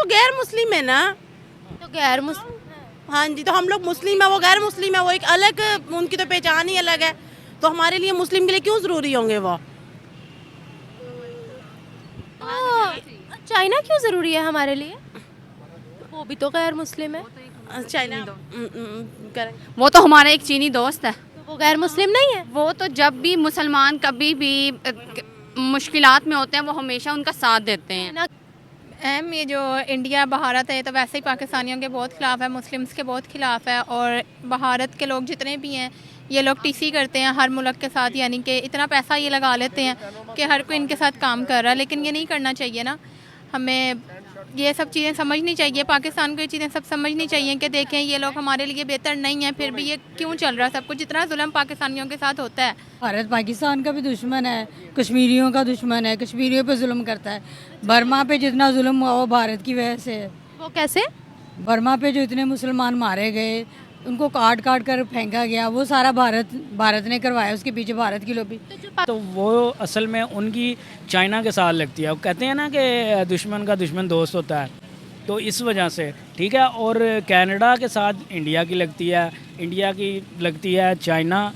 गैर मुस्लिम है ना। तो गैर मुस्लिम हाँ जी, तो हम लोग मुस्लिम है, वो गैर मुस्लिम है, वो एक अलग, उनकी तो पहचान ही अलग है। तो हमारे लिए मुस्लिम के लिए क्यों ज़रूरी होंगे वो? तो चाइना क्यों ज़रूरी है हमारे लिए? वो भी तो गैर मुस्लिम है। चाइना करें। वो तो हमारा एक चीनी दोस्त है। तो वो गैर मुस्लिम नहीं है? वो तो जब भी मुसलमान कभी भी मुश्किलात में होते हैं वो हमेशा उनका साथ देते हैं। ना अहम ये जो इंडिया भारत है तो वैसे ही पाकिस्तानियों के बहुत ख़िलाफ़ है, मुस्लिम्स के बहुत ख़िलाफ़ है। और भारत के लोग जितने भी हैं ये लोग टीसी करते हैं हर मुल्क के साथ, यानी कि इतना पैसा ये लगा लेते हैं कि हर कोई इनके साथ काम कर रहा है। लेकिन ये नहीं करना चाहिए ना, हमें ये सब चीज़ें समझनी चाहिए, पाकिस्तान को ये चीज़ें सब समझनी चाहिए कि देखें ये लोग हमारे लिए बेहतर नहीं है, फिर भी ये क्यों चल रहा है सब कुछ, जितना जुल्म पाकिस्तानियों के साथ होता है। भारत पाकिस्तान का भी दुश्मन है, कश्मीरियों का दुश्मन है, कश्मीरियों पे जुल्म करता है। बर्मा पे जितना जुल्म हुआ वो भारत की वजह से है। वो कैसे? बर्मा पे जो इतने मुसलमान मारे गए, उनको काट काट कर फेंका गया, वो सारा भारत ने करवाया, उसके पीछे भारत की लोबी। तो वो असल में उनकी चाइना के साथ लगती है। वो कहते हैं ना कि दुश्मन का दुश्मन दोस्त होता है, तो इस वजह से ठीक है। और कनाडा के साथ इंडिया की लगती है, इंडिया की लगती है चाइना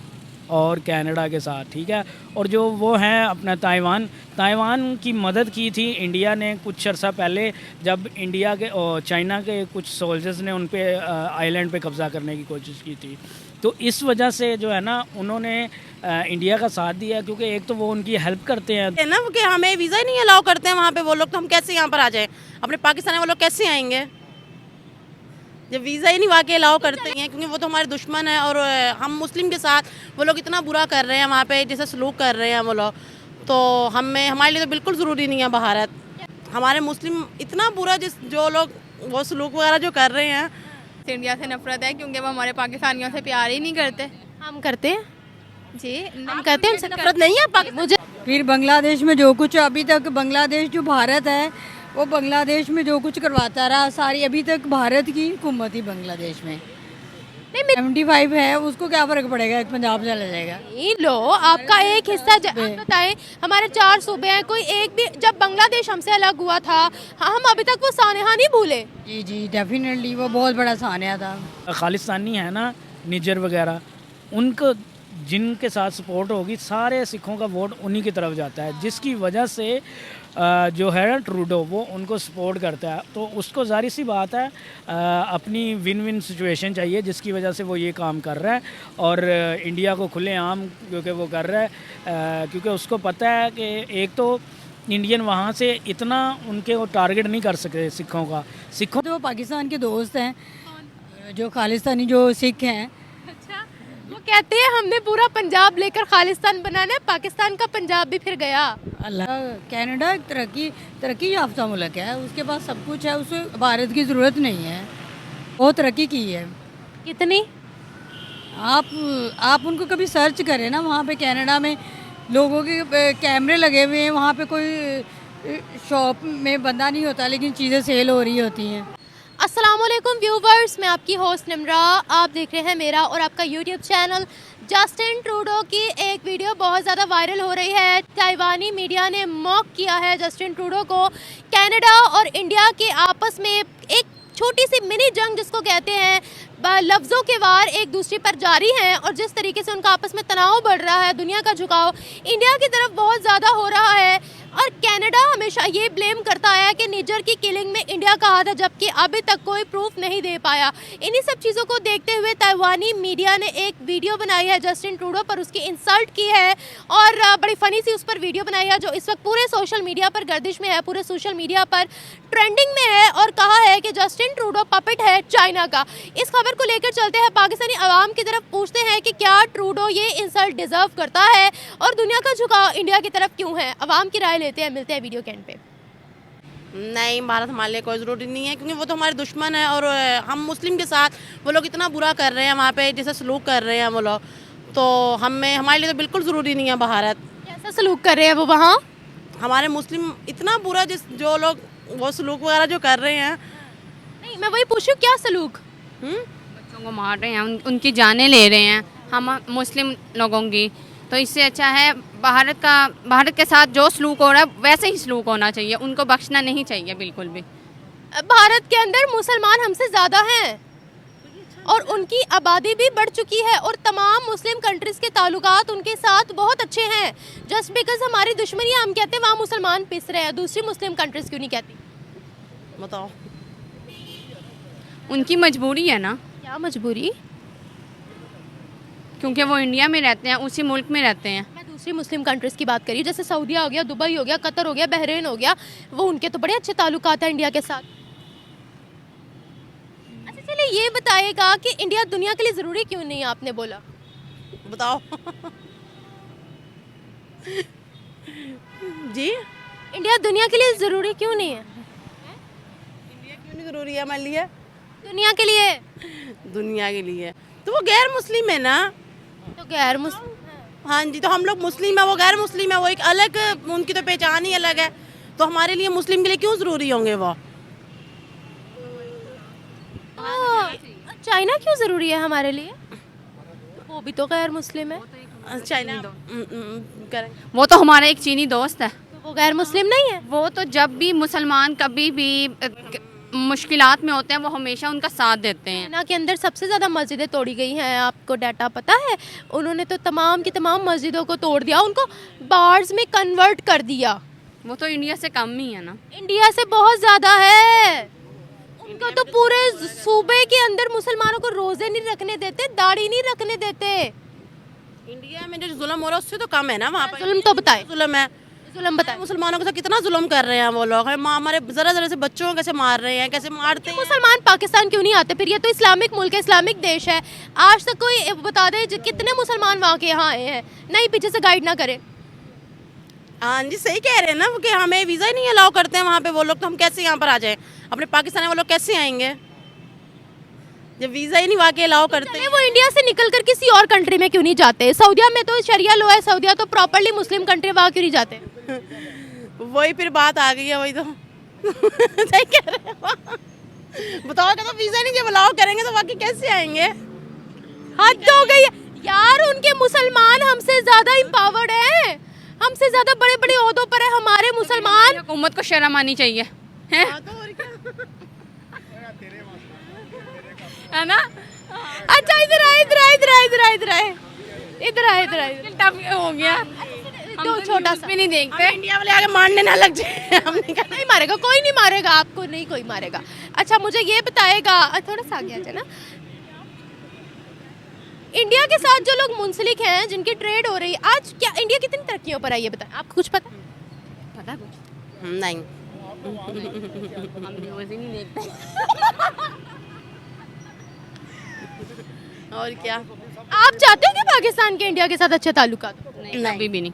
और कनाडा के साथ, ठीक है। और जो वो हैं अपना ताइवान की मदद की थी इंडिया ने कुछ अर्सा पहले, जब इंडिया के और चाइना के कुछ सोल्जर्स ने उन पे आइलैंड पे कब्ज़ा करने की कोशिश की थी। तो इस वजह से जो है ना उन्होंने इंडिया का साथ दिया, क्योंकि एक तो वो उनकी हेल्प करते हैं है ना कि हमें वीज़ा ही नहीं अलाउ करते हैं वहाँ पे वो लोग, तो हम कैसे यहाँ पर आ जाएं? अपने पाकिस्तान में वो लोग कैसे आएंगे जब वीज़ा ही नहीं वाकई अलाउ करते हैं? क्योंकि वो तो हमारे दुश्मन है। और हम मुस्लिम के साथ वो लोग इतना बुरा कर रहे हैं वहाँ पे, जैसे सलूक कर रहे हैं वो लोग, तो हमारे लिए तो बिल्कुल ज़रूरी नहीं है भारत। हमारे मुस्लिम इतना बुरा जो लोग वो सलूक वगैरह जो कर रहे हैं। इंडिया से नफरत है क्योंकि वो हमारे पाकिस्तानियों से प्यार ही नहीं करते। हम करते हैं, जी हम करते हैं, उनसे नफरत नहीं है। मुझे फिर बांग्लादेश में जो कुछ अभी तक, बांग्लादेश जो भारत है वो बांग्लादेश में जो कुछ करवाता रहा, सारी अभी तक भारत की हुकूमत ही बांग्लादेश में। नहीं 75 है, उसको क्या फ़र्क पड़ेगा, एक पंजाब चला जाएगा। नहीं लो, आपका एक हिस्सा आप बताएं, हमारे 4 सूबे हैं, कोई एक भी, जब बांग्लादेश हमसे अलग हुआ था हम अभी तक वो सानहा नहीं भूले। जी जी डेफिनेटली वो बहुत बड़ा सानिया था। खालिस्तानी है ना, निजर वगैरह, उनको जिनके साथ सपोर्ट होगी सारे सिखों का वोट उन्हीं की तरफ जाता है, जिसकी वजह से जो है ना ट्रूडो वो उनको सपोर्ट करता है। तो उसको ज़ाहिर सी बात है अपनी विन विन सिचुएशन चाहिए, जिसकी वजह से वो ये काम कर रहा है। और इंडिया को खुलेआम क्योंकि वो कर रहा है, क्योंकि उसको पता है कि एक तो इंडियन वहाँ से इतना उनके वो टारगेट नहीं कर सकते सिखों तो पाकिस्तान के दोस्त हैं जो खालिस्तानी जो सिख हैं। अच्छा, वो कहते हैं हमने पूरा पंजाब लेकर खालिस्तान बनाना है, पाकिस्तान का पंजाब भी फिर गया। अल्लाह, कनाडा एक तरक्की याफ्ता मुल्क है, उसके पास सब कुछ है, उसे भारत की ज़रूरत नहीं है, बहुत तरक्की की है। कितनी? आप उनको कभी सर्च करें ना, वहाँ पे कनाडा में लोगों के कैमरे लगे हुए हैं, वहाँ पे कोई शॉप में बंदा नहीं होता लेकिन चीज़ें सेल हो रही होती हैं। अस्सलामुअलैकुम व्यूवर्स, मैं आपकी होस्ट निम्रा, आप देख रहे हैं मेरा और आपका यूट्यूब चैनल। जस्टिन ट्रूडो की एक वीडियो बहुत ज़्यादा वायरल हो रही है। ताइवानी मीडिया ने मॉक किया है जस्टिन ट्रूडो को। कनाडा और इंडिया के आपस में एक छोटी सी मिनी जंग जिसको कहते हैं, लफ्ज़ों के वार एक दूसरे पर जारी हैं, और जिस तरीके से उनका आपस में तनाव बढ़ रहा है, दुनिया का झुकाव इंडिया की तरफ बहुत ज़्यादा हो रहा है। और कनाडा हमेशा ये ब्लेम करता है कि निजर की किलिंग में इंडिया का हाथ है, जबकि अभी तक कोई प्रूफ नहीं दे पाया। इन्हीं सब चीज़ों को देखते हुए ताइवानी मीडिया ने एक वीडियो बनाई है जस्टिन ट्रूडो पर, उसकी इंसल्ट की है और बड़ी फ़नी सी उस पर वीडियो बनाई है, जो इस वक्त पूरे सोशल मीडिया पर गर्दिश में है, पूरे सोशल मीडिया पर ट्रेंडिंग में है, और कहा है कि जस्टिन ट्रूडो पपेट है चाइना का। इस खबर को लेकर चलते हैं पाकिस्तानी अवाम की तरफ, पूछते हैं कि क्या ट्रूडो ये इंसल्ट डिजर्व करता है और दुनिया का झुकाव इंडिया की तरफ क्यों है। अवाम की राय लेते हैं, मिलते हैं वीडियो के एंड पे। नहीं, भारत हमारे लिए कोई ज़रूरी नहीं है, क्योंकि वो तो हमारे दुश्मन है। और हम मुस्लिम के साथ वो लोग इतना बुरा कर रहे हैं वहाँ पे, जैसे सलूक कर रहे हैं वो लोग, तो हमारे लिए तो बिल्कुल ज़रूरी नहीं है भारत। कैसा सलूक कर रहे हैं वो वहाँ? हमारे मुस्लिम इतना बुरा जो लोग वो सलूक वगैरह जो कर रहे हैं। नहीं, मैं वही पूछूं, क्या सलूक? बच्चों को मार रहे हैं, उनकी जानें ले रहे हैं हम मुस्लिम लोगों की। तो इससे अच्छा है भारत के साथ जो सलूक हो रहा है वैसे ही सलूक होना चाहिए, उनको बख्शना नहीं चाहिए बिल्कुल भी। भारत के अंदर मुसलमान हमसे ज़्यादा हैं और उनकी आबादी भी बढ़ चुकी है और तमाम मुस्लिम कंट्रीज़ के ताल्लुकात उनके साथ बहुत अच्छे हैं। जस्ट बिकॉज हमारी दुश्मनी हम कहते हैं वहाँ मुसलमान पिस रहे हैं, दूसरी मुस्लिम कंट्रीज़ क्यों नहीं कहती? बताओ। उनकी मजबूरी है ना, क्या मजबूरी? क्योंकि वो इंडिया में रहते हैं, उसी मुल्क में रहते हैं। मैं दूसरी मुस्लिम कंट्रीज़ की बात करी, जैसे सऊदीया हो गया, दुबई हो गया, कतर हो गया, बहरीन हो गया, वो उनके तो बड़े अच्छे ताल्लुकात हैं इंडिया के साथ। अच्छा चलिए ये बताइएगा कि इंडिया दुनिया के लिए ज़रूरी क्यों नहीं है, आपने बोला? बताओ। जी, इंडिया दुनिया के लिए ज़रूरी क्यों नहीं है? इंडिया क्यों नहीं ज़रूरी है हमारे लिए? दुनिया के लिए? दुनिया के लिए तो वो गैर मुस्लिम है ना। तो गैर मुस्लिम, हाँ जी, तो हम लोग मुस्लिम है, वो गैर मुस्लिम है, वो एक अलग, उनकी तो पहचान ही अलग है। तो हमारे लिए मुस्लिम के लिए क्यों ज़रूरी होंगे वो? चाइना क्यों ज़रूरी है हमारे लिए? वो भी तो गैर मुस्लिम है। चाइना करें। वो तो हमारा एक चीनी दोस्त है। तो वो गैर मुस्लिम नहीं है? वो तो जब भी मुसलमान कभी भी मुश्किलात में होते हैं वो हमेशा उनका साथ देते हैं। चाइना के अंदर सबसे ज़्यादा मस्जिदें तोड़ी गई हैं, आपको डाटा पता है? उन्होंने तो तमाम की तमाम मस्जिदों को तोड़ दिया, उनको बार्स में कन्वर्ट कर दिया। वो तो इंडिया से कम ही है ना। इंडिया से बहुत ज़्यादा है। उनको तो पूरे सूबे के अंदर मुसलमानों को रोज़े नहीं रखने देते, दाढ़ी नहीं रखने देते। इंडिया में जो जुल्म हो रहा है उससे तो कम है ना वहाँ पर। जुल्म तो बताए, जुल्म है। जुल्म बताए। मुसलमानों के साथ कितना जुल्म कर रहे हैं वो लोग। हमारे जरा जरा से बच्चों को कैसे मार रहे हैं, कैसे मारते हैं। मुसलमान पाकिस्तान क्यों नहीं आते फिर? ये तो इस्लामिक मुल्क है, इस्लामिक देश है। आज तक कोई बता दे कितने मुसलमान वहाँ के यहाँ आए हैं? नहीं, पीछे से गाइड ना करें। हाँ जी, सही कह रहे हैं ना कि हमें वीज़ा ही नहीं अलाउ करते हैं वहाँ पे वो लोग, तो हम कैसे यहाँ पर आ जाएं? अपने पाकिस्तान में वो लोग कैसे आएंगे जब वीज़ा ही नहीं वहाँ के अलाउ करते हैं? वो इंडिया से निकल कर किसी और कंट्री में क्यों नहीं जाते? सऊदीया में तो शरिया लॉ है, सऊदीया तो प्रॉपर्ली मुस्लिम कंट्री, वहाँ क्यों नहीं जाते? वही फिर बात आ गई है, वही तो। सही कह रहे हैं। बताओ कि तो वीज़ा नहीं जब अलाउ करेंगे तो बाकी कैसे आएंगे? हद हो गई है यार, उनके मुसलमान हमसे ज़्यादा इम्पावर्ड हैं, हमसे ज़्यादा बड़े बड़े ओहदों पर है हमारे मुसलमान। हुकूमत को शर्म आनी चाहिए है, हाँ, तो और क्या? है ना। अच्छा इधर आए, इधर आए, इधर आए, इधर आए, इधर आए, इधर आए, इधर आए। टफ हो गया। तो छोटा सा भी नहीं देखते। इंडिया वाले आगे मारने ना लग जाए। हम नहीं नहीं मारेगा, कोई नहीं मारेगा आपको, नहीं कोई मारेगा। अच्छा मुझे ये बताएगा, थोड़ा सा आगे आ जाए ना। इंडिया के साथ जो लोग मुंसलिक हैं, जिनकी ट्रेड हो रही है आज, क्या इंडिया कितनी तरक्कियों पर आई है बताएं? आपको कुछ पता? पता कुछ नहीं। हम न्यूज़ ही नहीं देखते। और क्या? आप चाहते हो कि पाकिस्तान के इंडिया के साथ अच्छे ताल्लुकात हो? नहीं, कभी भी नहीं।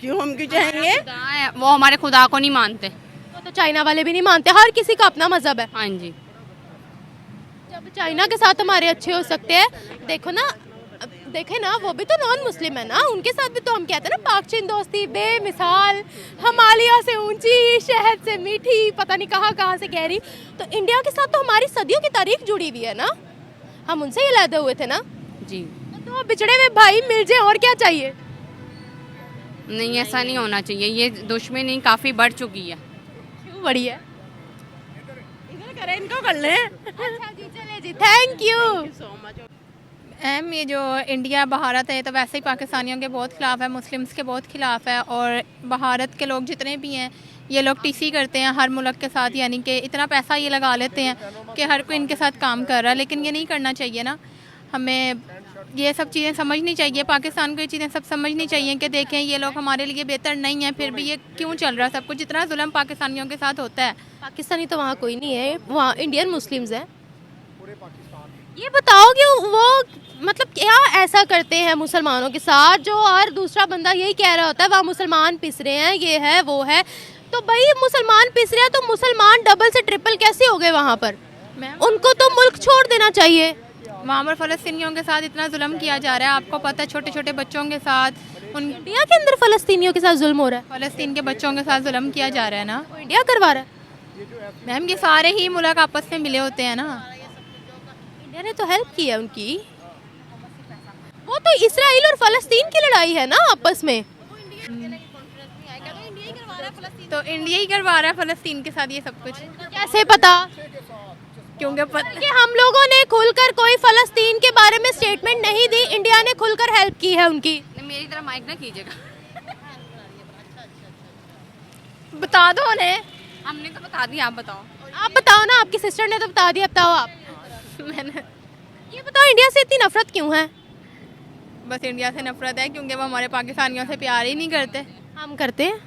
क्यों, हम क्यों चाहेंगे? खुदा है, वो हमारे खुदा को नहीं मानते। तो चाइना वाले भी नहीं मानते, हर किसी का अपना मजहब है। हाँ जी। जब चाइना के साथ हमारे अच्छे हो सकते हैं, देखो ना, देखे ना, वो भी तो नॉन मुस्लिम है ना, उनके साथ भी तो हम कहते हैं ना पाक चीन दोस्ती बेमिसाल, हिमालय से ऊंची, शहद से मीठी, पता नहीं कहाँ से गहरी। तो इंडिया के साथ तो हमारी सदियों की तारीख जुड़ी हुई है ना, हम उनसे ही लैदे हुए थे ना। जी तो बिछड़े हुए भाई मिल जाए, और क्या चाहिए? नहीं, ऐसा नहीं होना चाहिए। ये दुश्मनी काफ़ी बढ़ चुकी है। क्यों बड़ी है? इधर करें, इनको कर लें। अच्छा जी, चले जी, थैंक यू। So much. ये जो इंडिया भारत है तो वैसे ही पाकिस्तानियों के बहुत ख़िलाफ़ है, मुस्लिम्स के बहुत ख़िलाफ़ है। और भारत के लोग जितने भी हैं ये लोग टीसी करते हैं हर मुल्क के साथ, यानी कि इतना पैसा ये लगा लेते हैं कि हर कोई इनके साथ काम कर रहा है। लेकिन ये नहीं करना चाहिए ना, हमें ये सब चीज़ें समझनी चाहिए, पाकिस्तान को ये चीज़ें सब समझनी चाहिए कि देखें ये लोग हमारे लिए बेहतर नहीं है, फिर भी ये क्यों चल रहा है सब कुछ, जितना जुल्म पाकिस्तानियों के साथ होता है। पाकिस्तानी तो वहाँ कोई नहीं है, वहाँ इंडियन मुस्लिम्स हैं। ये बताओ कि वो मतलब क्या ऐसा करते हैं मुसलमानों के साथ जो हर दूसरा बंदा यही कह रहा होता है वहाँ मुसलमान पिस रहे हैं, ये है वो है। तो भाई मुसलमान पिस रहे हैं तो मुसलमान डबल से ट्रिपल कैसे हो गए वहाँ पर? उनको तो मुल्क छोड़ देना चाहिए। वहाँ पर फ़लस्तीनियों के साथ इतना जुल्म किया जा रहा है, आपको पता है, छोटे छोटे बच्चों के साथ, उन इंडिया के अंदर फ़लस्तीनियों के साथ जुल्म हो रहा है, फ़लस्तीन के बच्चों के साथ जुल्म किया जा रहा है ना। वो इंडिया करवा रहा है। मैम ये सारे ही मुल्क आपस में मिले होते हैं ना, इंडिया ने तो हेल्प की है उनकी। वो तो इसराइल और फ़लस्तीन की लड़ाई है ना आपस में। तो इंडिया ही करवा रहा है फ़लस्तीन के साथ ये सब कुछ। कैसे पता? क्योंकि कि हम लोगों ने खुलकर कोई फलस्तीन के बारे में स्टेटमेंट नहीं दी, इंडिया ने खुलकर हेल्प की है उनकी। मेरी तरह माइक ना कीजिएगा। बता दो उन्हें। हमने तो बता दिया, आप बताओ। आप बताओ ना, आपकी सिस्टर ने तो बता दिया, बताओ आप। मैंने ये बताओ इंडिया से इतनी नफरत क्यों है? बस इंडिया से नफरत है क्योंकि वो हमारे पाकिस्तानियों से प्यार ही नहीं करते। हम करते हैं,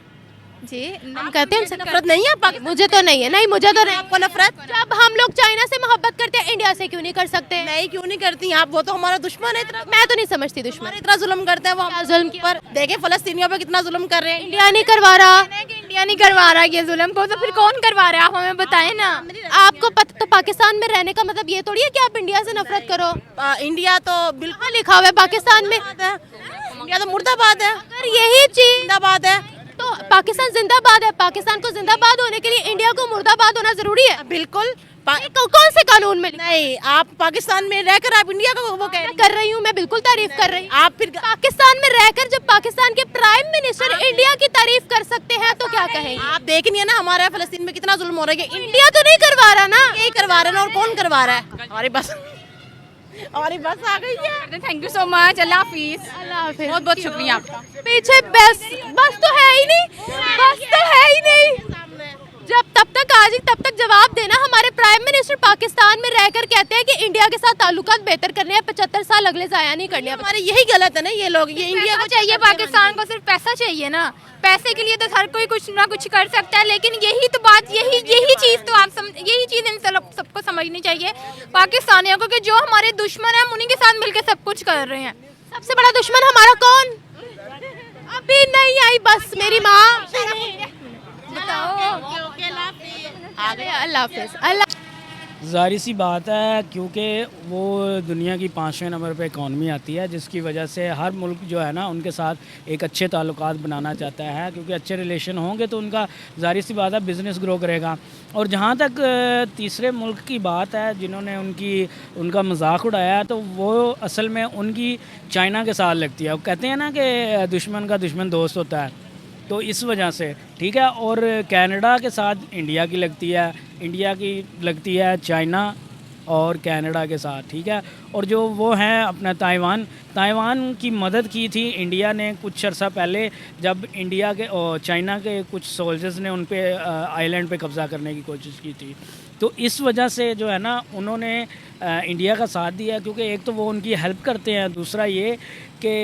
जी हम करते हैं, उनसे नफरत नहीं है पाकिस्तान? मुझे तो नहीं है, नहीं मुझे तो नहीं। आपको नफरत? जब हम लोग चाइना से मोहब्बत करते हैं, इंडिया से क्यों नहीं कर सकते? नहीं, क्यों नहीं करती आप? वो तो हमारा दुश्मन है इतना। मैं तो नहीं समझती दुश्मन। हमारे इतना जुल्म करते हैं वो क्या जुल्म किया? पर देखे फलस्तीनियों पे कितना जुल्म कर रहे हैं। इंडिया नहीं करवा रहा। कि इंडिया नहीं करवा रहा ये जुल्म को, तो फिर कौन करवा रहा है? आप हमें बताएं ना। आपको पता तो पाकिस्तान में रहने का मतलब ये थोड़ी है कि आप इंडिया से नफरत करो। इंडिया तो बिल्कुल कहाँ लिखा हुआ है पाकिस्तान में? है। इंडिया तो मुर्दाबाद है, अगर यही चीज जिंदाबाद है। तो पाकिस्तान जिंदाबाद है, पाकिस्तान को जिंदाबाद होने के लिए इंडिया को मुर्दाबाद होना जरूरी है। बिल्कुल कौन से कानून में लिखा? नहीं, आप पाकिस्तान में रहकर आप इंडिया को वो कह रही मैं कर रही हूँ, मैं बिल्कुल तारीफ कर रही हूँ। आप फिर पाकिस्तान में रहकर जब पाकिस्तान के प्राइम मिनिस्टर इंडिया की तारीफ कर सकते हैं तो क्या कहेंगे? आप देख नहीं है ना हमारे यहाँ फलस्तीन में कितना जुल्म हो रहा है। इंडिया तो नहीं करवा रहा ना। यही करवा रहे हैं ना, और कौन करवा रहा है? हमारी बस आ गई है। Thank you so much. अल्लाह हाफिज। अल्लाह हाफिज। बहुत बहुत शुक्रिया आपका। पीछे बस तो है ही नहीं, बस तो है ही नहीं। जब तब तक आज ही तब तक जवाब देना। हमारे प्राइम मिनिस्टर पाकिस्तान में रहकर कहते हैं कि इंडिया के साथ ताल्लुकात बेहतर करने हैं, 75 साल अगले जाया नहीं करने। हमारे यही गलत है ना, ये लोग ये इंडिया को चाहिए, पाकिस्तान को सिर्फ पैसा चाहिए ना। पैसे के लिए तो हर कोई कुछ ना कुछ कर सकता है, लेकिन यही तो बात, यही चीज़ तो यही चीज़ इन सबको समझनी चाहिए पाकिस्तानियों को, कि जो हमारे दुश्मन हैं हम उन्हीं के साथ मिलकर सब कुछ कर रहे हैं। सबसे बड़ा दुश्मन हमारा कौन? अभी नहीं आई बस मेरी माँ। अल्लाह हाफिज। अल्लाह। ज़ाहिर सी बात है, क्योंकि वो दुनिया की 5वें नंबर पे इकॉनमी आती है, जिसकी वजह से हर मुल्क जो है ना उनके साथ एक अच्छे ताल्लुकात बनाना चाहता है, क्योंकि अच्छे रिलेशन होंगे तो उनका ज़ाहिर सी बात है बिज़नेस ग्रो करेगा। और जहाँ तक तीसरे मुल्क की बात है जिन्होंने उनका मजाक उड़ाया, तो वो असल में उनकी चाइना के साथ लगती है। वो कहते हैं ना कि दुश्मन का दुश्मन दोस्त होता है, तो इस वजह से ठीक है। और कनाडा के साथ इंडिया की लगती है, इंडिया की लगती है चाइना और कनाडा के साथ, ठीक है। और जो वो हैं अपना ताइवान की मदद की थी इंडिया ने कुछ अर्सा पहले, जब इंडिया के और चाइना के कुछ सोल्जर्स ने उन पे आइलैंड पे कब्ज़ा करने की कोशिश की थी। तो इस वजह से जो है ना उन्होंने इंडिया का साथ दिया, क्योंकि एक तो वो उनकी हेल्प करते हैं, दूसरा ये कि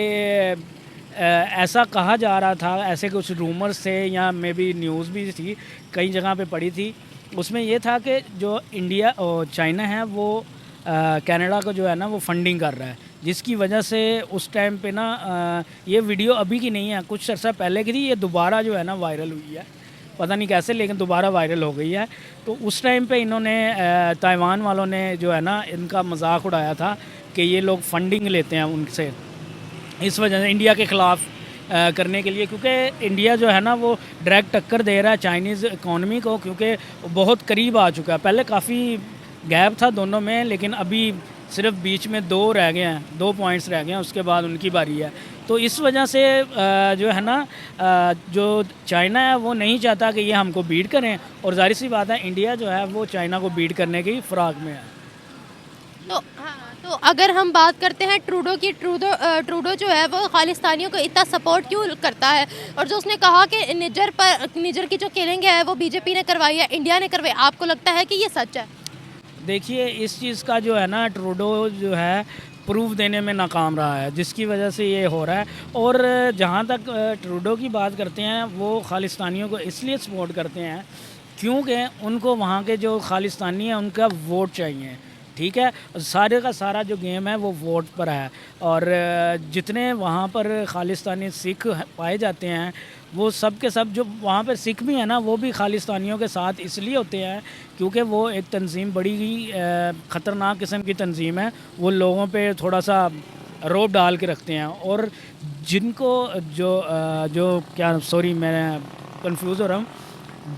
ऐसा कहा जा रहा था, ऐसे कुछ रूमर्स थे या मे बी न्यूज़ भी थी, कई जगह पे पड़ी थी, उसमें ये था कि जो इंडिया और चाइना है वो कनाडा को जो है ना वो फंडिंग कर रहा है, जिसकी वजह से उस टाइम पे ना ये वीडियो अभी की नहीं है, कुछ अर्सा पहले की थी, ये दोबारा जो है ना वायरल हुई है, पता नहीं कैसे, लेकिन दोबारा वायरल हो गई है। तो उस टाइम पे इन्होंने ताइवान वालों ने जो है ना इनका मजाक उड़ाया था कि ये लोग फंडिंग लेते हैं उनसे, इस वजह से इंडिया के ख़िलाफ़ करने के लिए, क्योंकि इंडिया जो है ना वो डायरेक्ट टक्कर दे रहा है चाइनीज़ इकॉनमी को, क्योंकि बहुत करीब आ चुका है। पहले काफ़ी गैप था दोनों में, लेकिन अभी सिर्फ बीच में 2 रह गए हैं, 2 पॉइंट्स रह गए हैं, उसके बाद उनकी बारी है। तो इस वजह से जो है ना जो चाइना है वो नहीं चाहता कि ये हमको बीट करें, और ज़ाहिर सी बात है इंडिया जो है वो चाइना को बीट करने की फ़िराक में है। तो अगर हम बात करते हैं ट्रूडो की, ट्रूडो जो है वो खालिस्तानियों को इतना सपोर्ट क्यों करता है, और जो उसने कहा कि निजर की जो किलिंग है वो बीजेपी ने करवाई है, इंडिया ने करवाई, आपको लगता है कि ये सच है? देखिए, इस चीज़ का जो है ना ट्रूडो जो है प्रूफ देने में नाकाम रहा है, जिसकी वजह से ये हो रहा है। और जहाँ तक ट्रूडो की बात करते हैं, वो खालिस्तानियों को इसलिए सपोर्ट करते हैं क्योंकि उनको वहाँ के जो खालिस्तानी हैं उनका वोट चाहिए, ठीक है। सारे का सारा जो गेम है वो वोट पर है, और जितने वहाँ पर खालिस्तानी सिख पाए जाते हैं वो सब के सब, जो वहाँ पर सिख भी हैं ना, वो भी खालिस्तानियों के साथ इसलिए होते हैं क्योंकि वो एक तंजीम बड़ी ही ख़तरनाक किस्म की तंजीम है। वो लोगों पे थोड़ा सा रोब डाल के रखते हैं, और जिनको जो क्या, सॉरी मैं कंफ्यूज हो रहा हूँ,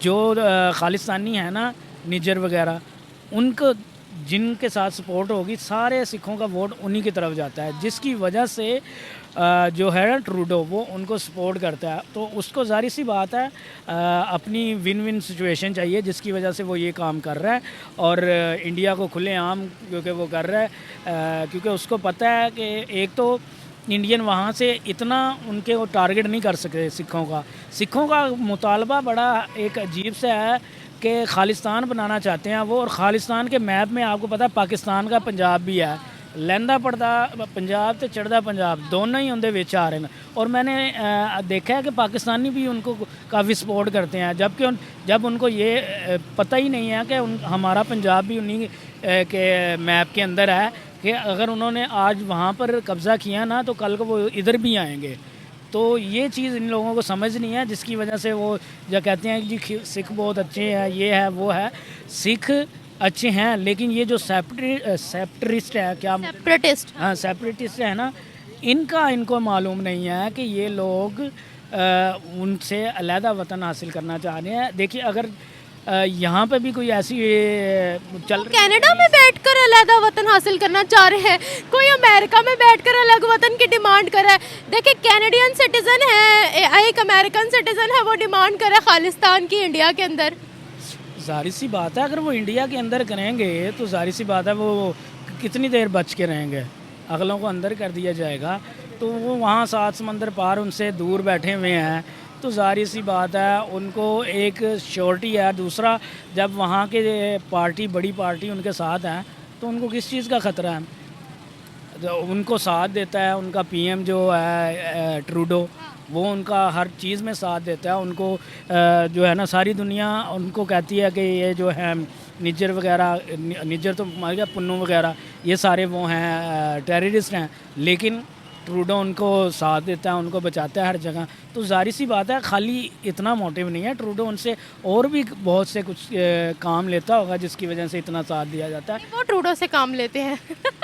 जो खालिस्तानी है ना निजर वगैरह, जिनके साथ सपोर्ट होगी सारे सिखों का वोट उन्हीं की तरफ जाता है, जिसकी वजह से जो है ट्रूडो वो उनको सपोर्ट करता है। तो उसको ज़ाहिर सी बात है अपनी विन विन सिचुएशन चाहिए, जिसकी वजह से वो ये काम कर रहा है और इंडिया को खुलेआम क्योंकि वो कर रहा है क्योंकि उसको पता है कि एक तो इंडियन वहाँ से इतना उनके वो टारगेट नहीं कर सकते सिखों का मुतालबा बड़ा एक अजीब सा है कि खालिस्तान बनाना चाहते हैं वो, और खालिस्तान के मैप में आपको पता है पाकिस्तान का पंजाब भी है, लहंदा पड़ता पंजाब तो चढ़दा पंजाब दोनों ही उनके विच आ रहे हैं। और मैंने देखा है कि पाकिस्तानी भी उनको काफ़ी सपोर्ट करते हैं, जबकि जब उनको ये पता ही नहीं है कि हमारा पंजाब भी उन्हीं के मैप के अंदर है कि अगर उन्होंने आज वहाँ पर कब्ज़ा किया ना तो कल को वो इधर भी आएंगे। तो ये चीज़ इन लोगों को समझ नहीं है, जिसकी वजह से वो जो कहते हैं कि जी सिख बहुत अच्छे हैं, ये है वो है। सिख अच्छे हैं लेकिन ये जो सेपरेटिस्ट है, क्या सेपरेटिस्ट, हाँ सेपरेटिस्ट है ना, इनको मालूम नहीं है कि ये लोग उनसे अलहदा वतन हासिल करना चाह रहे हैं। देखिए अगर यहाँ पे भी कोई ऐसी चल रही कनाडा में बैठकर अलग वतन हासिल करना चाह रहे हैं, कोई अमेरिका में बैठकर अलग वतन की डिमांड कर रहा है। देखिए कैनेडियन सिटीजन है, एक अमेरिकन सिटीजन है, वो डिमांड कर रहा है खालिस्तान की इंडिया के अंदर। जाहिर सी बात है अगर वो इंडिया के अंदर करेंगे तो जाहिर सी बात है वो कितनी देर बच के रहेंगे, अगलों को अंदर कर दिया जाएगा तो वो वहाँ 7 समंदर पार उनसे दूर बैठे हुए हैं, तो जाहिर सी बात है उनको एक श्योरिटी है। दूसरा जब वहाँ के बड़ी पार्टी उनके साथ हैं तो उनको किस चीज़ का ख़तरा है, तो उनको साथ देता है उनका पीएम जो है ट्रूडो, वो उनका हर चीज़ में साथ देता है। उनको जो है ना सारी दुनिया उनको कहती है कि ये जो है निज्जर वगैरह, निज्जर तो मार गया, पुन्नू वगैरह, ये सारे वो हैं टेररिस्ट हैं, लेकिन ट्रूडो उनको साथ देता है, उनको बचाता है हर जगह। तो जाहिर सी बात है खाली इतना मोटिव नहीं है, ट्रूडो उनसे और भी बहुत से कुछ काम लेता होगा जिसकी वजह से इतना साथ दिया जाता है। वो ट्रूडो से काम लेते हैं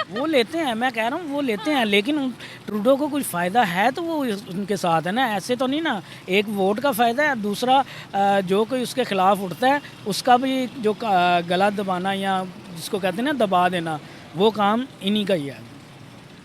वो लेते हैं, मैं कह रहा हूँ वो लेते हैं, लेकिन ट्रूडो को कुछ फ़ायदा है तो वो उनके साथ है ना, ऐसे तो नहीं ना। एक वोट का फ़ायदा है, दूसरा जो कोई उसके ख़िलाफ़ उठता है उसका भी जो गला दबाना या जिसको कहते हैं ना दबा देना, वो काम इन्हीं का ही है।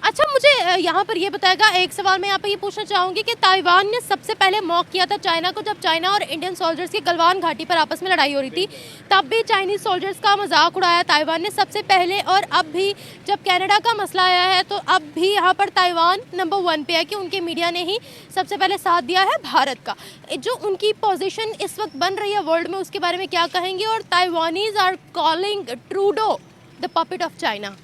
अच्छा मुझे यहाँ पर ये बताएगा, एक सवाल मैं यहाँ पर ये पूछना चाहूँगी कि ताइवान ने सबसे पहले मॉक किया था चाइना को, जब चाइना और इंडियन सोल्जर्स की गलवान घाटी पर आपस में लड़ाई हो रही थी, तब भी चाइनीज़ सोल्जर्स का मजाक उड़ाया ताइवान ने सबसे पहले। और अब भी जब कनाडा का मसला आया है तो अब भी यहाँ पर ताइवान नंबर 1 पे है कि उनके मीडिया ने ही सबसे पहले साथ दिया है भारत का। जो उनकी पोजीशन इस वक्त बन रही है वर्ल्ड में, उसके बारे में क्या कहेंगे? और Taiwanese are calling Trudeau the puppet of China.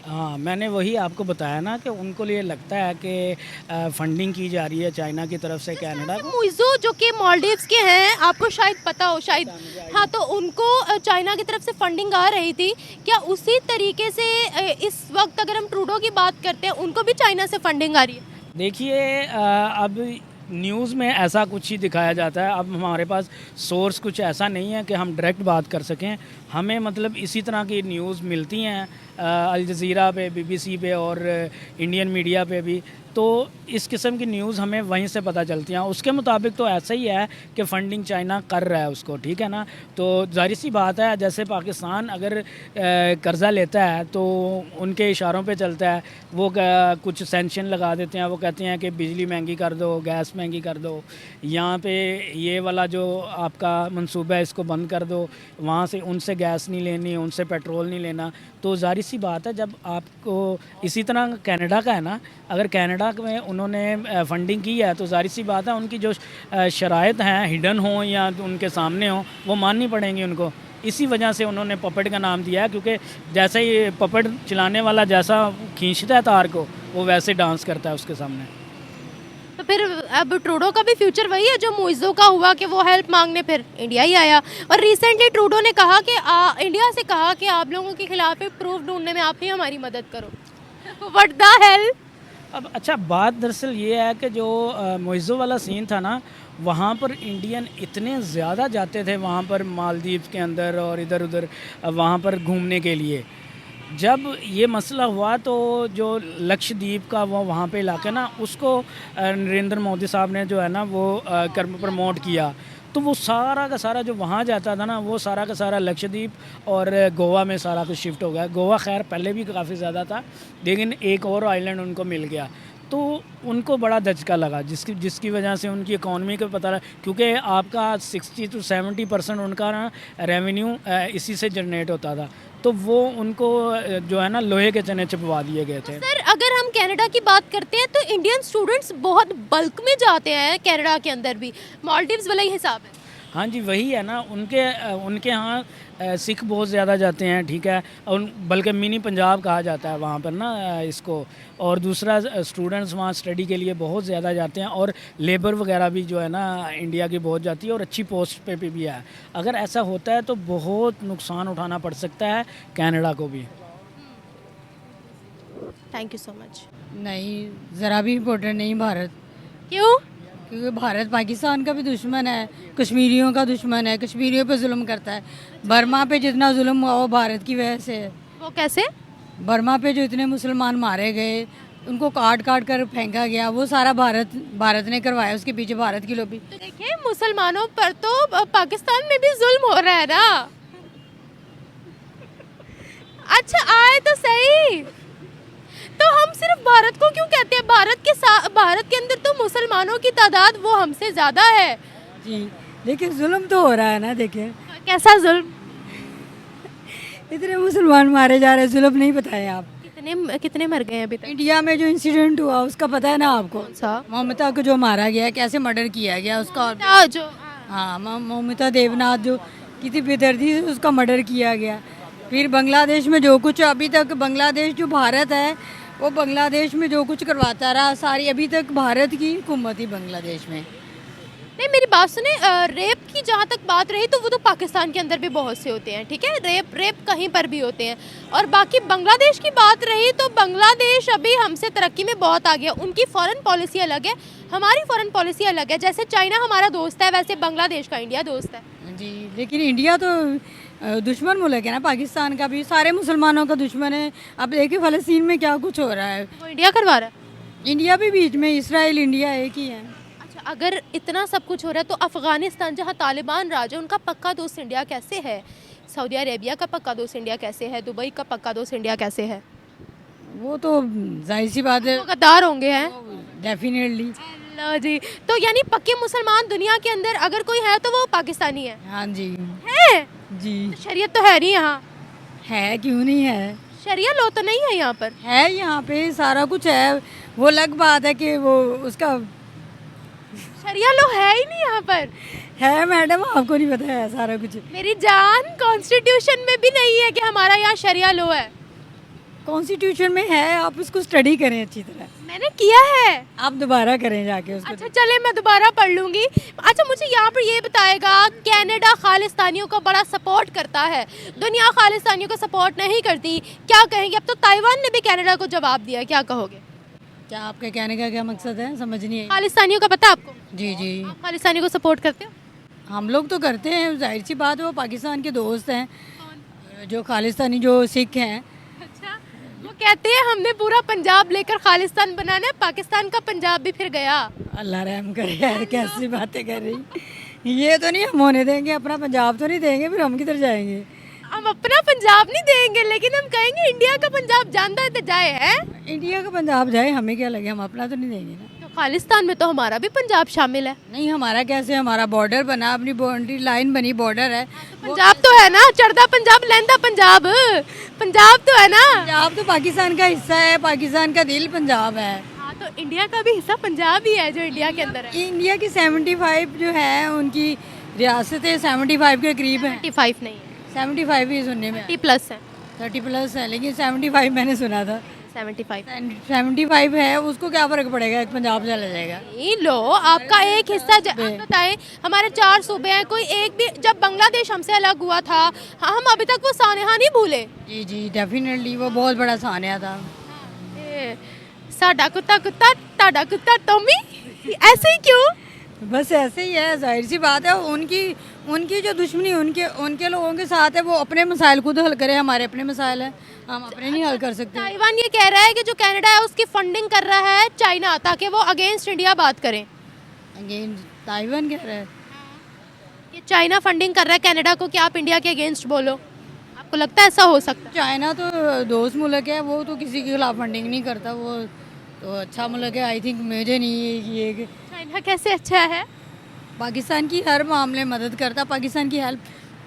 हाँ, मैंने वही आपको बताया ना कि उनको लिए लगता है कि फंडिंग की जा रही है चाइना की तरफ से कनाडा को। मुइज़ो जो कि मालदीव्स के हैं, आपको शायद पता हो, शायद हाँ, तो उनको चाइना की तरफ से फंडिंग आ रही थी। क्या उसी तरीके से इस वक्त अगर हम ट्रूडो की बात करते हैं, उनको भी चाइना से फंडिंग आ रही है? देखिए अब न्यूज़ में ऐसा कुछ ही दिखाया जाता है, अब हमारे पास सोर्स कुछ ऐसा नहीं है कि हम डायरेक्ट बात कर सकें। हमें मतलब इसी तरह की न्यूज़ मिलती हैं अल जज़ीरा पे, BBC पे और इंडियन मीडिया पे भी, तो इस किस्म की न्यूज़ हमें वहीं से पता चलती हैं। उसके मुताबिक तो ऐसा ही है कि फ़ंडिंग चाइना कर रहा है उसको, ठीक है ना। तो जाहिर सी बात है जैसे पाकिस्तान अगर कर्ज़ा लेता है तो उनके इशारों पे चलता है, वो कुछ सेंक्शन लगा देते हैं, वो कहते हैं कि बिजली महंगी कर दो, गैस महंगी कर दो, यहाँ पे ये वाला जो आपका मंसूबा है इसको बंद कर दो, वहाँ से उनसे गैस नहीं लेनी, उनसे पेट्रोल नहीं लेना। तो जाहिर सी बात है जब आपको इसी तरह कनाडा का है ना, अगर कनाडा में उन्होंने फंडिंग की है तो जाहिर सी बात है उनकी जो शराइत हैं हिडन हो या उनके सामने हो, वो माननी पड़ेंगी उनको। इसी वजह से उन्होंने पपेट का नाम दिया है, क्योंकि जैसे ही पपेट चलाने वाला जैसा खींचता है तार को, वो वैसे डांस करता है उसके सामने। तो फिर अब ट्रूडो का भी फ्यूचर वही है जो मुइज़ो का हुआ कि वो हेल्प मांगने फिर इंडिया ही आया। और रिसेंटली ट्रूडो ने कहा कि इंडिया से कहा कि आप लोगों के खिलाफ एक प्रूफ ढूंढने में आप ही हमारी मदद करो। What the hell. अब अच्छा बात दरअसल ये है कि जो मुइज़ो वाला सीन था ना, वहाँ पर इंडियन इतने ज़्यादा जाते थे वहाँ पर मालदीव के अंदर और इधर उधर वहाँ पर घूमने के लिए। जब ये मसला हुआ तो जो लक्षद्वीप का वो वहाँ पे इलाका ना, उसको नरेंद्र मोदी साहब ने जो है ना वो प्रमोट किया। तो वो सारा का सारा जो वहाँ जाता था ना, वो सारा का सारा लक्षद्वीप और गोवा में सारा कुछ शिफ्ट हो गया। गोवा खैर पहले भी काफ़ी ज़्यादा था, लेकिन एक और आइलैंड उनको मिल गया, तो उनको बड़ा धचका लगा, जिसकी वजह से उनकी इकॉनमी को पता लगा, क्योंकि आपका 60 to 70% उनका ना रेवेन्यू इसी से जनरेट होता था। तो वो उनको जो है ना लोहे के चने चिपवा दिए गए थे। सर अगर हम कनाडा की बात करते हैं तो इंडियन स्टूडेंट्स बहुत बल्क में जाते हैं कनाडा के अंदर भी, मालदीव्स वाला ही हिसाब है। हाँ जी, वही है ना, उनके यहाँ सिख बहुत ज़्यादा जाते हैं, ठीक है, और बल्कि मिनी पंजाब कहा जाता है वहाँ पर ना इसको। और दूसरा स्टूडेंट्स वहाँ स्टडी के लिए बहुत ज़्यादा जाते हैं, और लेबर वगैरह भी जो है ना इंडिया की बहुत जाती है, और अच्छी पोस्ट पे भी है। अगर ऐसा होता है तो बहुत नुकसान उठाना पड़ सकता है कनाडा को भी। Thank you so much. नहीं, ज़रा भी इम्पोर्टेंट नहीं भारत, क्यों? क्योंकि भारत पाकिस्तान का भी दुश्मन है, कश्मीरियों का दुश्मन है, कश्मीरियों पे जुल्म करता है। बर्मा पे जितना जुल्म हुआ वो भारत की वजह से है। वो कैसे? बर्मा पे जो इतने मुसलमान मारे गए, उनको काट काट कर फेंका गया, वो सारा भारत ने करवाया, उसके पीछे भारत की लॉबी। तो देखिए मुसलमानों पर तो पाकिस्तान में भी जुल्म हो रहा है ना। अच्छा आए तो सही, तो हम सिर्फ भारत को क्यों कहते हैं? भारत के अंदर तो मुसलमानों की तादाद वो हमसे ज़्यादा है जी, लेकिन जुल्म तो हो रहा है ना। देखिए कैसा जुल्म? इतने मुसलमान मारे जा रहे हैं, जुल्म नहीं बताए आप? कितने मर गए हैं अभी तक? इंडिया में जो इंसिडेंट हुआ उसका पता है ना आपको? कौन सा? ममता को जो मारा गया, कैसे मर्डर किया गया उसका। जो हाँ, ममता देवनाथ जो कितनी बेदर्दी से उसका मर्डर किया गया। फिर बांग्लादेश में जो कुछ अभी तक, बांग्लादेश जो भारत है वो बांग्लादेश में जो कुछ करवाता रहा, सारी अभी तक भारत की हुकूमत ही बांग्लादेश में। नहीं मेरी बात सुने, रेप की जहाँ तक बात रही तो वो तो पाकिस्तान के अंदर भी बहुत से होते हैं, ठीक है, रेप कहीं पर भी होते हैं। और बाकी बांग्लादेश की बात रही तो बांग्लादेश अभी हमसे तरक्की में बहुत आ गया। उनकी फॉरेन पॉलिसी अलग है, हमारी फॉरेन पॉलिसी अलग है। जैसे चाइना हमारा दोस्त है, वैसे बांग्लादेश का इंडिया दोस्त है जी। लेकिन इंडिया तो दुश्मन मुल्क है ना, पाकिस्तान का भी सारे मुसलमानों का दुश्मन है। अब देखिए फ़लस्तीन में क्या कुछ हो रहा है, वो इंडिया करवा रहा है। इंडिया भी बीच में, इसराइल इंडिया एक ही है। अच्छा अगर इतना सब कुछ हो रहा है तो अफ़गानिस्तान जहाँ तालिबान राज है उनका पक्का दोस्त इंडिया कैसे है? सऊदी अरेबिया का पक्का दोस्त इंडिया कैसे है? दुबई का पक्का दोस्त इंडिया कैसे है? वो तो जाहिर सी बात है, वो गद्दार होंगे हैं डेफिनेटली। लो जी, तो यानी पक्के मुसलमान दुनिया के अंदर अगर कोई है तो वो पाकिस्तानी है। हाँ जी है जी, शरीयत तो है नहीं यहाँ, है क्यों नहीं है, शरिया लो तो नहीं है यहाँ पर। है यहाँ पे सारा कुछ है। वो अलग बात है कि वो उसका शरिया लो है ही नहीं यहाँ पर। है मैडम, आपको नहीं पता है सारा कुछ। मेरी जान कॉन्स्टिट्यूशन में भी नहीं है कि हमारा यहाँ शरिया लो है। कॉन्स्टिट्यूशन में है, आप उसको स्टडी करें अच्छी तरह। मैंने किया है। आप दोबारा करें जाके उसको। अच्छा चले मैं दोबारा पढ़ लूँगी। अच्छा मुझे यहाँ पर ये बताएगा, कनाडा खालिस्तानियों को बड़ा सपोर्ट करता है, दुनिया खालिस्तानियों को सपोर्ट नहीं करती, क्या कहेंगे? अब तो ताइवान ने भी कनाडा को जवाब दिया, क्या कहोगे? क्या आपके कहने का क्या मकसद है, समझ नहीं आई। खालिस्तानियों का पता है आपको? जी जी, आप खालिस्तानियों को सपोर्ट करते हो? हम लोग तो करते हैं, जाहिर सी बात है, वो पाकिस्तान के दोस्त हैं जो खालिस्तानी जो सिख हैं। अच्छा वो कहते हैं हमने पूरा पंजाब लेकर खालिस्तान बनाना है, पाकिस्तान का पंजाब भी फिर गया। अल्लाह रहम करे यार, कैसी बातें कर रही। ये तो नहीं हम होने देंगे, अपना पंजाब तो नहीं देंगे, फिर हम किधर जाएंगे? हम अपना पंजाब नहीं देंगे, लेकिन हम कहेंगे इंडिया का पंजाब जानता है तो जाए है। इंडिया का पंजाब जाए, हमें क्या लगे, हम अपना तो नहीं देंगे ना। तो खालिस्तान में तो हमारा भी पंजाब शामिल है। नहीं, हमारा कैसे, हमारा बॉर्डर बना, अपनी बाउंड्री लाइन बनी, बॉर्डर है। पंजाब तो है ना, चढ़दा पंजाब लहंदा पंजाब, पंजाब तो है ना। पंजाब तो पाकिस्तान का हिस्सा है, पाकिस्तान का दिल पंजाब है। हाँ तो इंडिया का भी हिस्सा पंजाब ही है जो इंडिया के अंदर है। इंडिया की 75 जो है उनकी रियासतें 75 के करीब है। 75 नहीं है, 75 ही सुनने में, 30+ है। 30+ है, लेकिन 75 मैंने सुना था। 75 है, उसको क्या फर्क पड़ेगा, एक पंजाब चला जाएगा। नहीं लो, आपका एक हिस्सा आप बताएं, हमारे 4 सूबे हैं, कोई एक भी, जब बांग्लादेश हमसे अलग हुआ था हम अभी तक वो सानेहा नहीं भूले। जी जी, डेफिनेटली वो बहुत बड़ा सानिया था। साडा कुत्ता कुत्ता ताडा कुत्ता तोमी, ऐसे ही क्यों? बस ऐसे ही है, जाहिर सी बात है। उनकी जो दुश्मनी उनके लोगों के साथ है, वो अपने मसाइल खुद हल करें, हमारे अपने मसाइल हैं, हम अपने नहीं हल कर सकते। ताइवान ये कह रहा है कि जो कनाडा है उसकी फंडिंग कर रहा है चाइना, ताकि वो अगेंस्ट इंडिया बात करें। अगेन ताइवान कह रहा है, ये चाइना फंडिंग कर रहा है कनाडा को कि आप इंडिया के अगेंस्ट बोलो, आपको लगता है ऐसा हो सकता है? चाइना तो दोस्त मुल्क है, वो तो किसी के खिलाफ फंडिंग नहीं करता, वो तो अच्छा मुल्क है। आई थिंक मुझे नहीं है कि ये चाइना कैसे अच्छा है? पाकिस्तान की हर मामले मदद करता, पाकिस्तान की हेल्प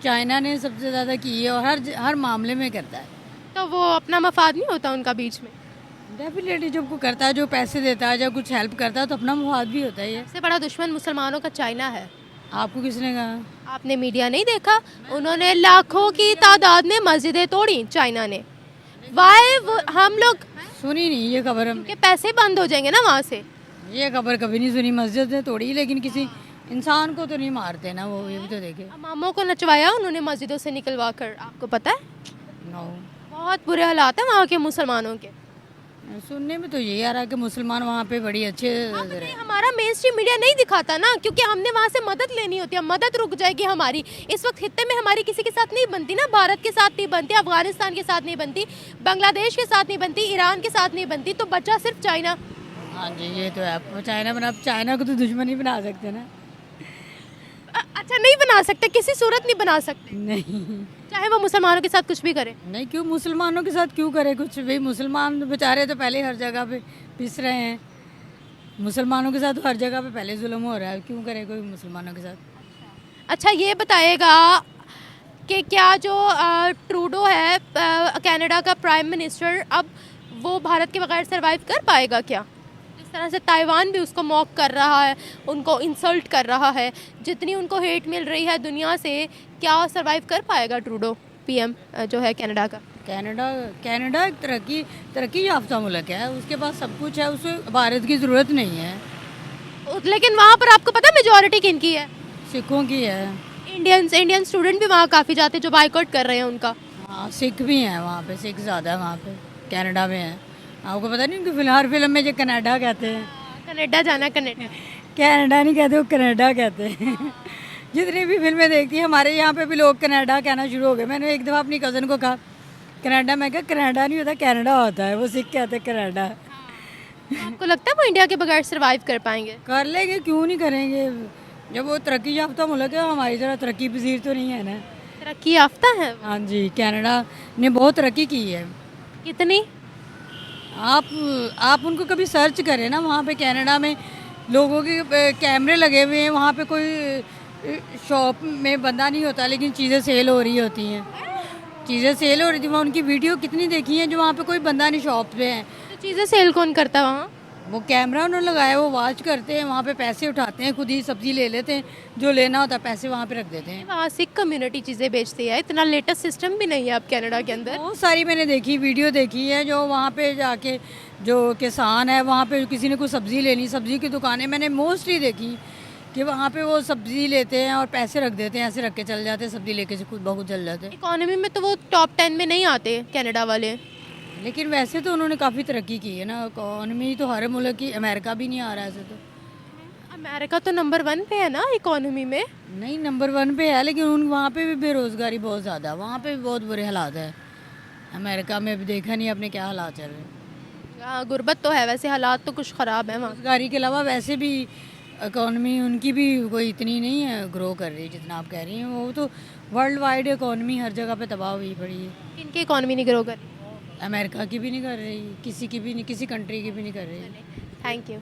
चाइना ने सबसे ज़्यादा की है और हर मामले में करता है। तो वो अपना मफाद नहीं होता उनका बीच में? डेफिनेटली जब को करता है, जो पैसे देता है, जब कुछ हेल्प करता है तो अपना मुफाद भी होता है। ये सबसे बड़ा दुश्मन मुसलमानों का चाइना है। आपको किसने कहा? आपने मीडिया नहीं देखा? उन्होंने लाखों की तादाद में मस्जिदें तोड़ी चाइना ने। वाई हम लोग सुनी नहीं ये खबर हम, के पैसे बंद हो जाएंगे ना वहाँ से। ये खबर कभी नहीं सुनी। मस्जिद ने तोड़ी लेकिन किसी इंसान को तो नहीं मारते ना, वो ये भी तो देखे। मामों को नचवाया उन्होंने मस्जिदों से निकलवा कर, आपको पता है? नो, बहुत बुरे हालात हैं वहाँ के मुसलमानों के। सुनने में तो यही आ रहा है कि मुसलमान वहाँ पे बड़ी अच्छे नहीं, हमारा मेन स्ट्रीम मीडिया नहीं दिखाता ना, क्योंकि हमने वहाँ से मदद लेनी होती है, मदद रुक जाएगी हमारी। इस वक्त खित्ते में हमारी किसी के साथ नहीं बनती ना, भारत के साथ नहीं बनती, अफगानिस्तान के साथ नहीं बनती, बांग्लादेश के साथ नहीं बनती, ईरान के साथ नहीं बनती, तो बचा सिर्फ चाइना। हाँ जी, ये तो है। चाइना बना, चाइना को तो दुश्मन ही बना सकते ना। अच्छा, नहीं बना सकते, किसी सूरत नहीं बना सकते, नहीं चाहे वो मुसलमानों के साथ कुछ भी करे। नहीं, क्यों मुसलमानों के साथ क्यों करे कुछ भी? मुसलमान तो बेचारे तो पहले हर जगह पे पिस रहे हैं। मुसलमानों के साथ तो हर जगह पे पहले जुल्म हो रहा है, क्यों करे कोई मुसलमानों के साथ? अच्छा, ये बताइएगा कि क्या जो ट्रूडो है कनाडा का प्राइम मिनिस्टर, अब वो भारत के बगैर सरवाइव कर पाएगा क्या? जिस तरह से ताइवान भी उसको मॉक कर रहा है, उनको इंसल्ट कर रहा है, जितनी उनको हेट मिल रही है दुनिया से, क्या सरवाइव कर पाएगा ट्रूडो पीएम जो है कनाडा का? कनाडा एक तरक्की याफ्ता मुल्क है, उसके पास सब कुछ है, उसे भारत की ज़रूरत नहीं है। लेकिन वहाँ पर आपको पता है मेजॉरिटी किनकी है? सिखों की है। इंडियन स्टूडेंट भी वहाँ काफ़ी जाते हैं जो बाइकआउट कर रहे हैं उनका। हाँ, सिख भी हैं वहाँ पे, सिख ज़्यादा है वहाँ पे, कनाडा में है। आपको पता नहीं कि फिलहाल फिल्म में जो कनाडा कहते हैं, कनाडा जाना, कनाडा कनाडा नहीं कहते, वो कनाडा कहते हैं। जितनी भी फिल्में देखती हैं, हमारे यहाँ पे भी लोग कनाडा कहना शुरू हो गए। मैंने एक दफ़ा अपनी कज़न को कहा कनाडा, मैं कहा कनाडा नहीं होता, कनाडा होता है, वो सिख कहते कनाडा। आपको लगता है वो इंडिया के बगैर सरवाइव कर पाएंगे? कर लेंगे, क्यों नहीं करेंगे? जब वो तरक्की याफ्ता मुल्क है, हमारी तरह तरक्की पजीर तो नहीं है ना। तरक्की याफ्ता है? हाँ जी, कनाडा ने बहुत तरक्की की है। कितनी? आप उनको कभी सर्च करें ना, वहाँ पे कनाडा में लोगों के कैमरे लगे हुए हैं, वहाँ पे कोई शॉप में बंदा नहीं होता, लेकिन चीज़ें सेल हो रही होती हैं, चीज़ें सेल हो रही थी। वहाँ उनकी वीडियो कितनी देखी है, जो वहाँ पे कोई बंदा नहीं शॉप पे है। तो चीज़ें सेल कौन करता है वहाँ? वो कैमरा उन्होंने लगाया, वो वॉच करते हैं, वहाँ पे पैसे उठाते हैं, खुद ही सब्जी ले लेते हैं, जो लेना होता है पैसे वहाँ पे रख देते हैं। वहाँ सिख कम्युनिटी चीज़ें बेचती है, इतना लेटेस्ट सिस्टम भी नहीं है अब कनाडा के अंदर। बहुत सारी मैंने देखी, वीडियो देखी है, जो वहाँ पे जाके जो किसान है, वहाँ पे किसी ने कोई सब्ज़ी लेनी, सब्ज़ी की दुकानें मैंने मोस्टली देखी कि वहाँ पे वो सब्ज़ी लेते हैं और पैसे रख देते हैं, ऐसे रख के चल जाते हैं, सब्ज़ी लेके खुद बहुत चल जाते हैं। इकोनॉमी में तो वो टॉप 10 में नहीं आते कनाडा वाले। लेकिन वैसे तो उन्होंने काफ़ी तरक्की की है ना, इकॉनमी तो हर मुल्क की, अमेरिका भी नहीं आ रहा है ऐसे तो। अमेरिका तो नंबर 1 पे है ना इकोनॉमी में? नहीं, नंबर 1 पे है, लेकिन वहाँ पे भी बेरोज़गारी बहुत ज़्यादा है, वहाँ पे भी बहुत बुरे हालात है। अमेरिका में भी देखा नहीं आपने क्या हालात चल रहे हैं। गुर्बत तो है, वैसे हालात तो कुछ ख़राब है वहाँ। बेरोज़गारी के अलावा वैसे भी इकॉनमी उनकी भी कोई इतनी नहीं है ग्रो कर रही जितना आप कह रही हैं। वो तो वर्ल्ड वाइड इकॉनमी हर जगह पे तबाह हुई पड़ी है। इनकी इकोनॉमी नहीं ग्रो कर रही? अमेरिका की भी नहीं कर रही, किसी की भी नहीं, किसी कंट्री की भी नहीं कर रही। Thank you.